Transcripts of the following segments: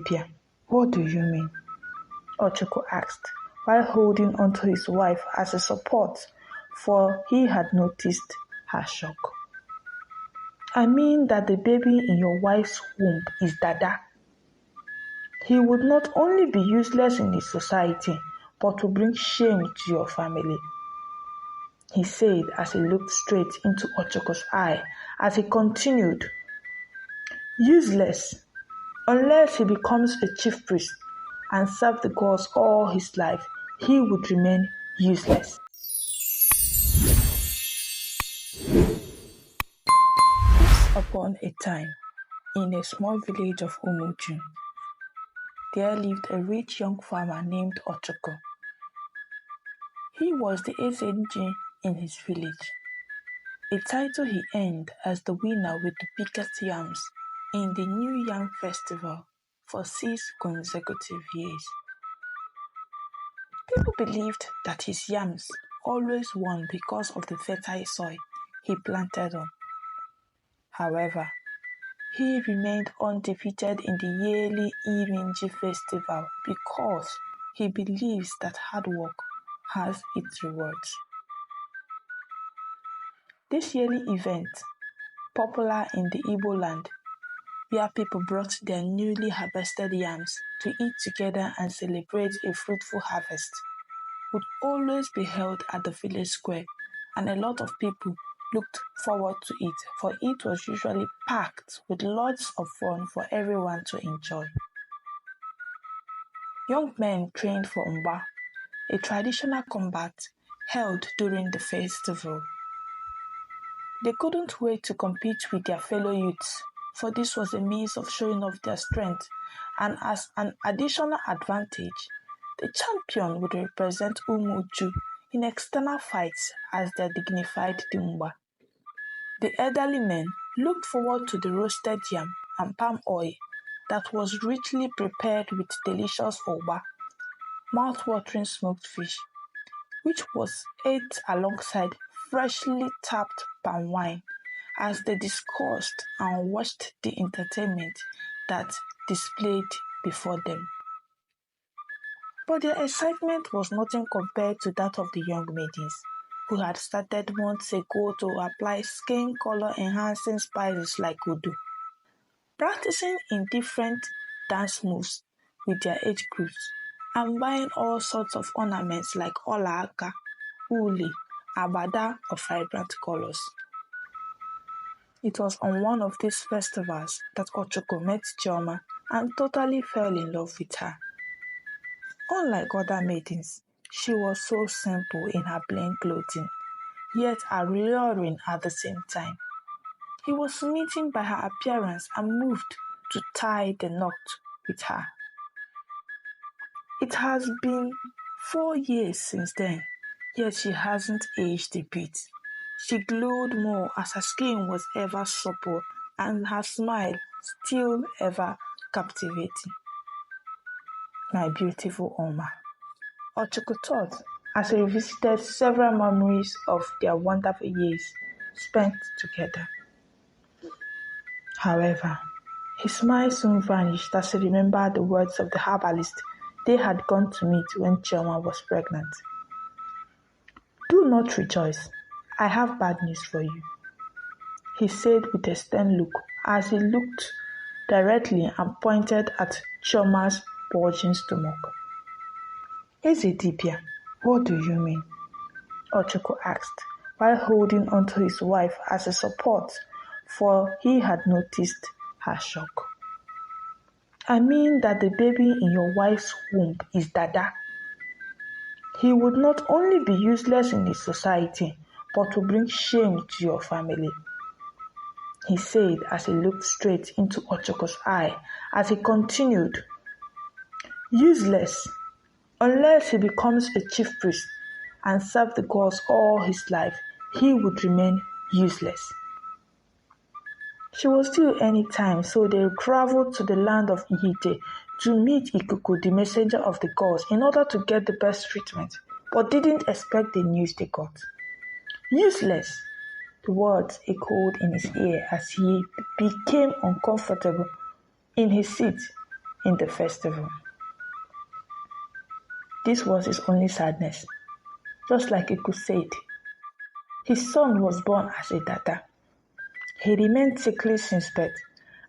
Dibia, what do you mean? Ochoko asked, while holding onto his wife as a support, for he had noticed her shock. I mean that the baby in your wife's womb is Dada. He would not only be useless in his society, but will bring shame to your family, he said as he looked straight into Ochoko's eye as he continued, useless, unless he becomes a chief priest and serve the gods all his life, he would remain useless. Once upon a time, in a small village of Umuju, there lived a rich young farmer named Ochoko. He was the Eze Nji in his village, a title he earned as the winner with the biggest yams in the new Yam Festival for 6 consecutive years. People believed that his yams always won because of the fertile soil he planted on. However, he remained undefeated in the yearly Iri Nji festival because he believes that hard work has its rewards. This yearly event, popular in the Igbo land, where people brought their newly harvested yams to eat together and celebrate a fruitful harvest, would always be held at the village square, and a lot of people looked forward to it, for it was usually packed with lots of fun for everyone to enjoy. Young men trained for Ngba, a traditional combat held during the festival. They couldn't wait to compete with their fellow youths, for this was a means of showing off their strength, and as an additional advantage, the champion would represent Umuju in external fights as their dignified Ngba. The elderly men looked forward to the roasted yam and palm oil that was richly prepared with delicious ogba, mouth-watering smoked fish, which was ate alongside freshly tapped palm wine as they discussed and watched the entertainment that displayed before them. But their excitement was nothing compared to that of the young maidens, who had started months ago to apply skin color enhancing spices like Udu, practicing in different dance moves with their age groups, and buying all sorts of ornaments like olaaka, uli, abada of vibrant colors. It was on one of these festivals that Ochoko met Chioma and totally fell in love with her. Unlike other maidens, she was so simple in her plain clothing, yet alluring at the same time. He was smitten by her appearance and moved to tie the knot with her. It has been 4 years since then, yet she hasn't aged a bit. She glowed more as her skin was ever supple and her smile still ever captivating. My beautiful Oma, Ochoko thought as he revisited several memories of their wonderful years spent together. However, his smile soon vanished as he remembered the words of the herbalist they had gone to meet when Chioma was pregnant. Do not rejoice, I have bad news for you, he said with a stern look as he looked directly and pointed at Chioma's bulging stomach. Eze Dibia, what do you mean? Ochoko asked, while holding onto his wife as a support, for he had noticed her shock. I mean that the baby in your wife's womb is Dada. He would not only be useless in his society, but will bring shame to your family, he said as he looked straight into Ochoko's eye as he continued, useless, unless he becomes a chief priest and serve the gods all his life, he would remain useless. She was due any time, so they traveled to the land of Ihite to meet Ikuku, the messenger of the gods, in order to get the best treatment, but didn't expect the news they got. Useless, the words echoed in his ear as he became uncomfortable in his seat in the festival. This was his only sadness. Just like Iku said, his son was born as a dada. He remained sickly since birth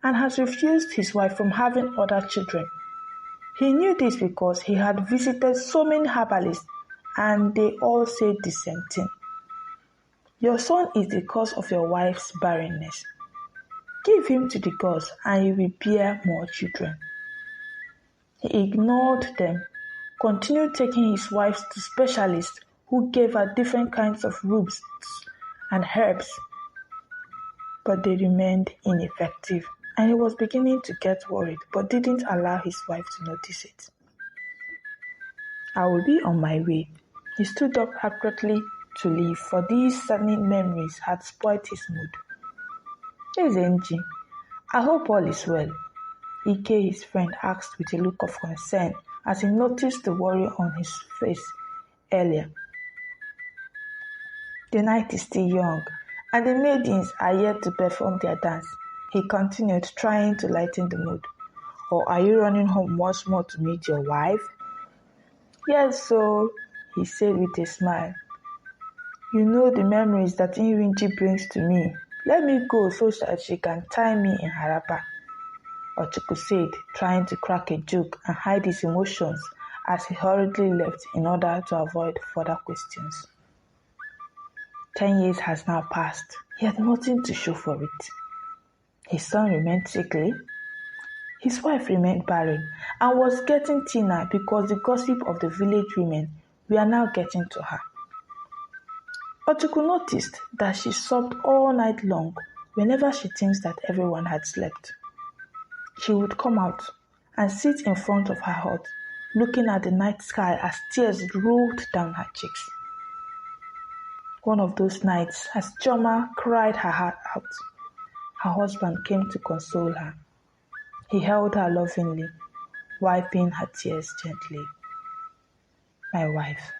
and has refused his wife from having other children. He knew this because he had visited so many herbalists and they all said the same thing. Your son is the cause of your wife's barrenness. Give him to the gods and you will bear more children. He ignored them, continued taking his wife to specialists who gave her different kinds of roots and herbs, but they remained ineffective, and he was beginning to get worried but didn't allow his wife to notice it. I will be on my way. He stood up abruptly to leave, for these sudden memories had spoiled his mood. Eze Nji, I hope all is well, Ike, his friend, asked with a look of concern as he noticed the worry on his face earlier. The night is still young, and the maidens are yet to perform their dance, he continued, trying to lighten the mood. Or are you running home once more to meet your wife? Yes, so, he said with a smile. You know the memories that Iri Nji brings to me. Let me go so that she can tie me in her wrapper, Ochuku said, trying to crack a joke and hide his emotions as he hurriedly left in order to avoid further questions. 10 years has now passed. He had nothing to show for it. His son remained sickly. His wife remained barren and was getting thinner because the gossip of the village women were now getting to her. Ochuku noticed that she sobbed all night long whenever she thinks that everyone had slept. She would come out and sit in front of her hut, looking at the night sky as tears rolled down her cheeks. One of those nights, as Chioma cried her heart out, her husband came to console her. He held her lovingly, wiping her tears gently. My wife,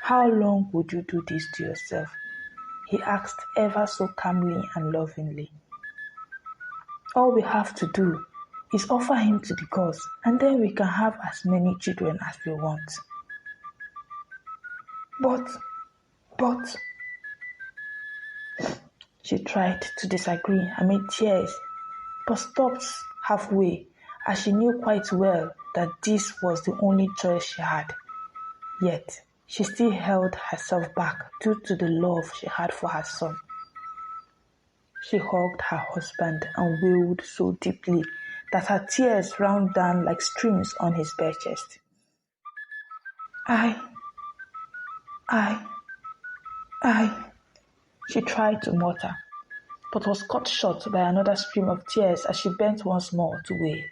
how long would you do this to yourself? He asked ever so calmly and lovingly. All we have to do is offer him to the gods, and then we can have as many children as we want. But, she tried to disagree amid tears, but stopped halfway as she knew quite well that this was the only choice she had. Yet, she still held herself back due to the love she had for her son. She hugged her husband and wailed so deeply that her tears ran down like streams on his bare chest. I, she tried to mutter, but was cut short by another stream of tears as she bent once more to wail.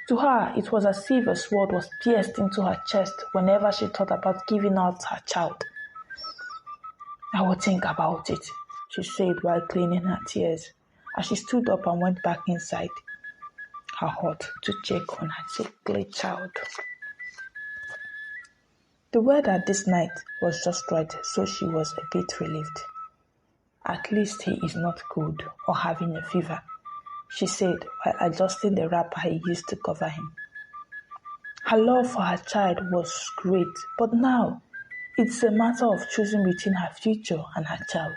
To her, it was as if a sword was pierced into her chest whenever she thought about giving out her child. I will think about it, she said while cleaning her tears, as she stood up and went back inside her hut to check on her sickly child. The weather this night was just right, so she was a bit relieved. At least he is not cold or having a fever, she said while adjusting the wrapper he used to cover him. Her love for her child was great, but now it's a matter of choosing between her future and her child.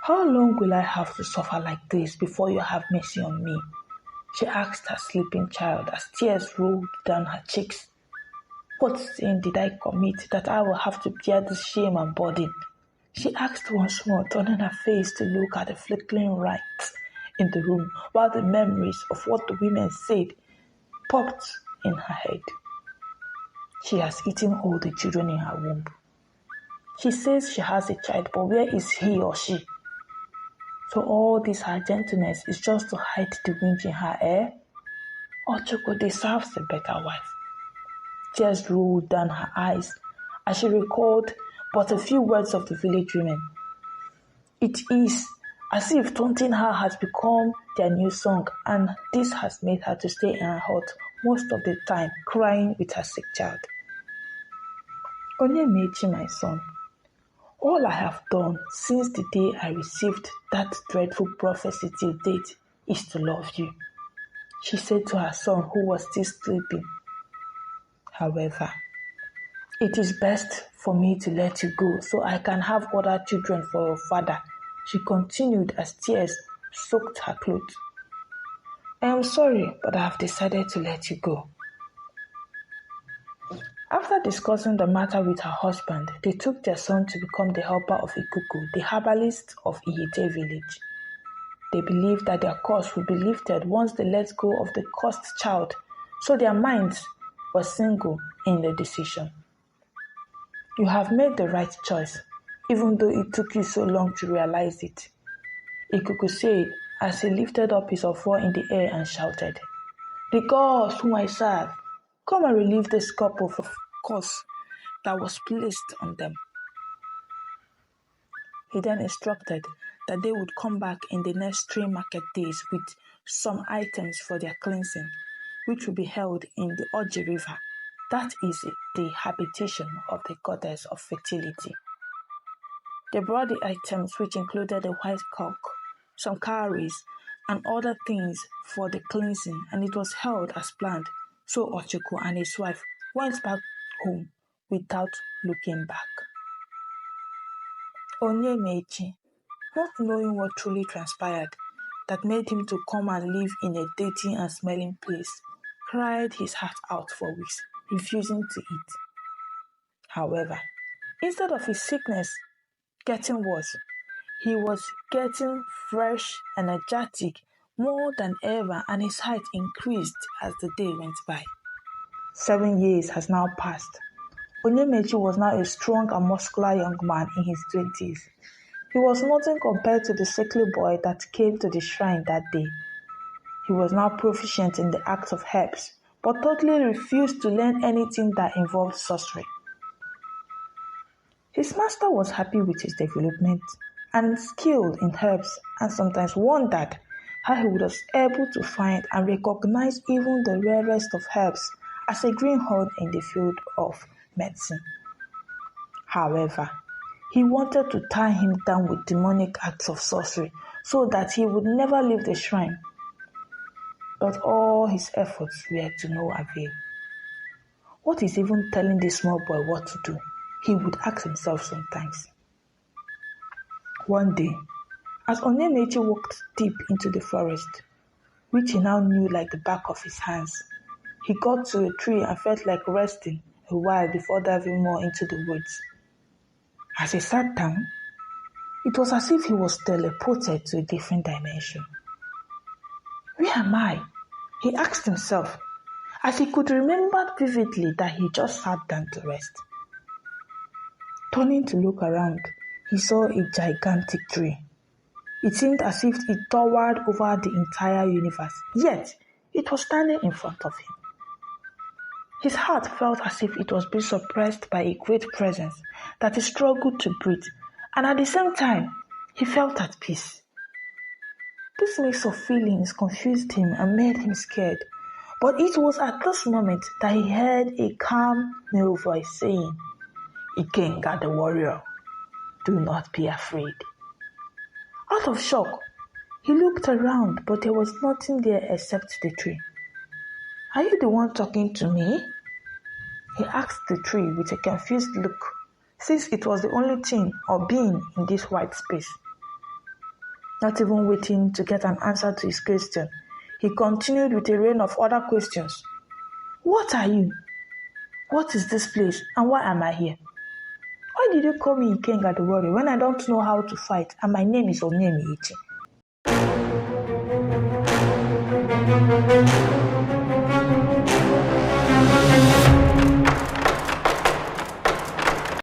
How long will I have to suffer like this before you have mercy on me? She asked her sleeping child as tears rolled down her cheeks. What sin did I commit that I will have to bear this shame and burden? She asked once more, turning her face to look at the flickering lights in the room, while the memories of what the women said popped in her head. She has eaten all the children in her womb. She says she has a child, but where is he or she? So all this her gentleness is just to hide the wound in her hair? Ochuku deserves a better wife. Tears rolled down her eyes as she recalled but a few words of the village women. It is as if taunting her has become their new song, and this has made her to stay in her hut most of the time, crying with her sick child. Onyemechi, my son, all I have done since the day I received that dreadful prophecy till date is to love you, she said to her son who was still sleeping. However, it is best for me to let you go so I can have other children for your father, she continued as tears soaked her clothes. I am sorry, but I have decided to let you go. After discussing the matter with her husband, they took their son to become the helper of Ikuku, the herbalist of Ihite village. They believed that their curse would be lifted once they let go of the cursed child, so their minds were single in the decision. You have made the right choice, even though it took you so long to realize it, Ikuku said as he lifted up his offer in the air and shouted, The gods whom I serve, come and relieve this couple of curse that was placed on them. He then instructed that they would come back in the next 3 market days with some items for their cleansing, which will be held in the Oji River. That is the habitation of the goddess of fertility. They brought the items, which included a white cock, some cowries, and other things for the cleansing, and it was held as planned. So Ochuku and his wife went back home without looking back. Onyemechi, not knowing what truly transpired that made him to come and live in a dirty and smelling place, cried his heart out for weeks, refusing to eat. However, instead of his sickness getting worse, he was getting fresh, energetic, more than ever, and his height increased as the day went by. 7 years has now passed. Onyemechi was now a strong and muscular young man in his 20s. He was nothing compared to the sickly boy that came to the shrine that day. He was now proficient in the art of herbs, but totally refused to learn anything that involved sorcery. His master was happy with his development and skilled in herbs, and sometimes wondered how he was able to find and recognize even the rarest of herbs as a greenhorn in the field of medicine. However, he wanted to tie him down with demonic acts of sorcery so that he would never leave the shrine. But all his efforts were to no avail. What is even telling this small boy what to do? He would ask himself sometimes. One day, as Onyemechi walked deep into the forest, which he now knew like the back of his hands, he got to a tree and felt like resting a while before diving more into the woods. As he sat down, it was as if he was teleported to a different dimension. Where am I? He asked himself, as he could remember vividly that he just sat down to rest. Turning to look around, he saw a gigantic tree. It seemed as if it towered over the entire universe, yet it was standing in front of him. His heart felt as if it was being suppressed by a great presence that he struggled to breathe, and at the same time, he felt at peace. This mix of feelings confused him and made him scared, but it was at this moment that he heard a calm male voice saying, "IKenga the warrior, do not be afraid." Out of shock, he looked around, but there was nothing there except the tree. "Are you the one talking to me?" he asked the tree with a confused look, since it was the only thing or being in this white space. Not even waiting to get an answer to his question, he continued with a rain of other questions. "What are you? What is this place, and why am I here? Why did you call me IKenga the warrior when I don't know how to fight and my name is Onyemechi?"